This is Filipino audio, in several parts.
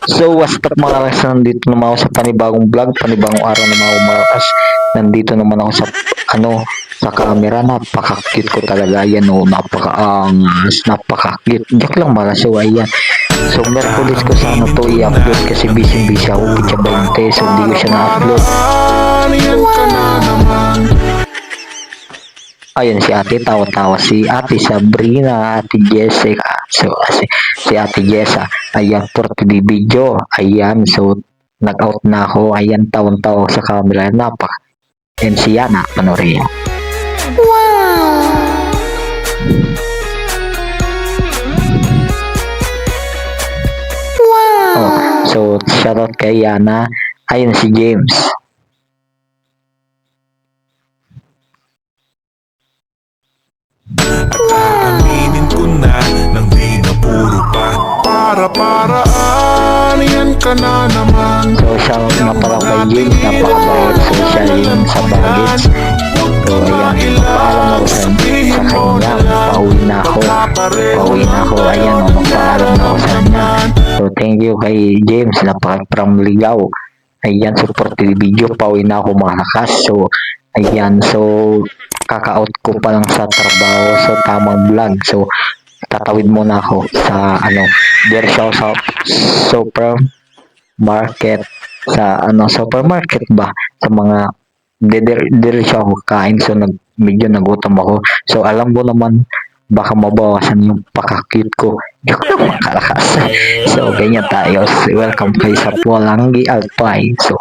So, what's up mga kas? Nandito naman ako sa panibagong vlog, panibagong araw na mga umarakas. Nandito naman ako sa, sa camera. Napaka-cute ko talaga. Yan o, napaka-angas, napaka-cute. Joke lang mga so, ayan. So, Merkulis ko sana to i-upload kasi busy-busy ako. Pitya 20, so hindi ko siya na-upload. Ayun si ate, tawa-tawa si ate Sabrina, ate Jessica. So, si ate Jessa, ayan, for today video. Ayan, so, nag-out na ako. Ayan, tawang-tawa sa camera. Napak. And si Yana, panoorin. Oh, so, shoutout kay Yana. Ayun si James. Aminin ko na nang di na puro pa Para-paraan, yan ka na naman. So, shoutout nga pala kay James. Napakabait. So, siya yun sa baggage. So, ayan. Paalam ako sa kanya. Pauwi na ako. Ayan, magpaalam na ako sa kanya. So, thank you kay James. Napaka-from Ligaw. Ayan, support the video. Pauwi na ako mga kakas. So, ayan. So, kaka-out ko pa lang sa trabaho. So, tamang vlog. So, tatawid muna ako sa, there siya sa supermarket. Supermarket ba? Sa mga, there siya ako kain. So, medyo nagutom ako. So, alam ko naman, baka mabawasan yung paka-cute ko. Joke lang makalakas. So, ganyan tayo. Welcome kayo sa Pualangi Alpay. So,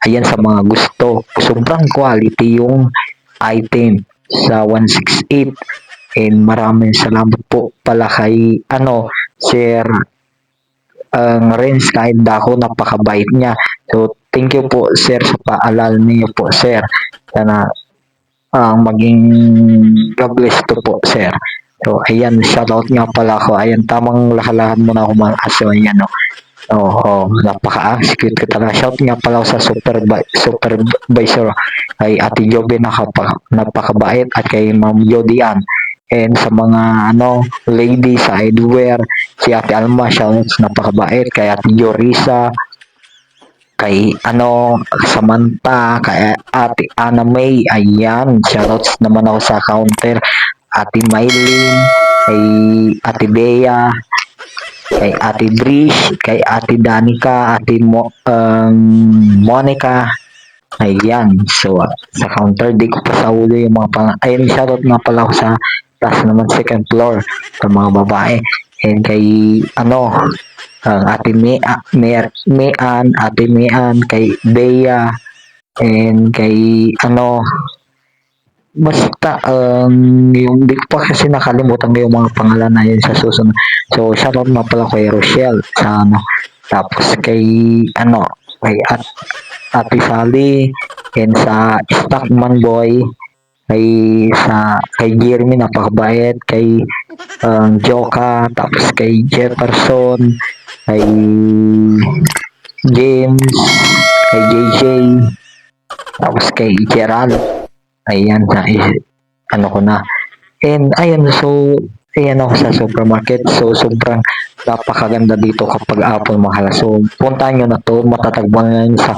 ayan sa mga gusto. Sobrang quality yung item sa 168. And maraming salamat po pala kay, Sir Renz, kahit dako, napakabait niya. So, thank you po, Sir, sa paalala niyo po, Sir. Sana maging God bless to po, Sir. So, ayan, shoutout nga pala ako. Ayan, tamang lakalahan mo na ako mga aso. Ayan, napaka-cute ko talaga. Shout nga pala ako sa supervisor kay Ate Jobe, napakabait, at kay Ma'am Jodian. And sa mga, ladies sa Edwear, si Ate Alma, shoutouts, napakabait. Kay Ate Yorisa, kay Samantha, kay Ate Anna May, ayan, shoutouts naman ako sa counter. Ate Mylene, kay Ate Bea, kay Ate Brish, kay Ate Danica, Ate Monica, ayan. So, sa counter, di ko pa sa ulo yung mga ayun, shoutout nga pala ako sa taas naman, second floor, sa mga babae. And kay, Ate Mean, Ate Mean, kay Bea, and kay, basta, yung di ko pa kasi nakalimutan ko yung mga pangalan na yun sa susunod. So, shoutout nga pala kay Rochelle, sa, tapos kay, kay Ate Sally, and sa Stockman Boy, kay Jeremy, napakabait, kay Joka, tapos kay Jefferson, kay James, kay JJ, tapos kay Gerald. Ayan, ko na. And ayan, so ayan ako sa supermarket. So sobrang napakaganda dito kapag apple mahal. So puntahan nyo na to, matatagpuan nyo sa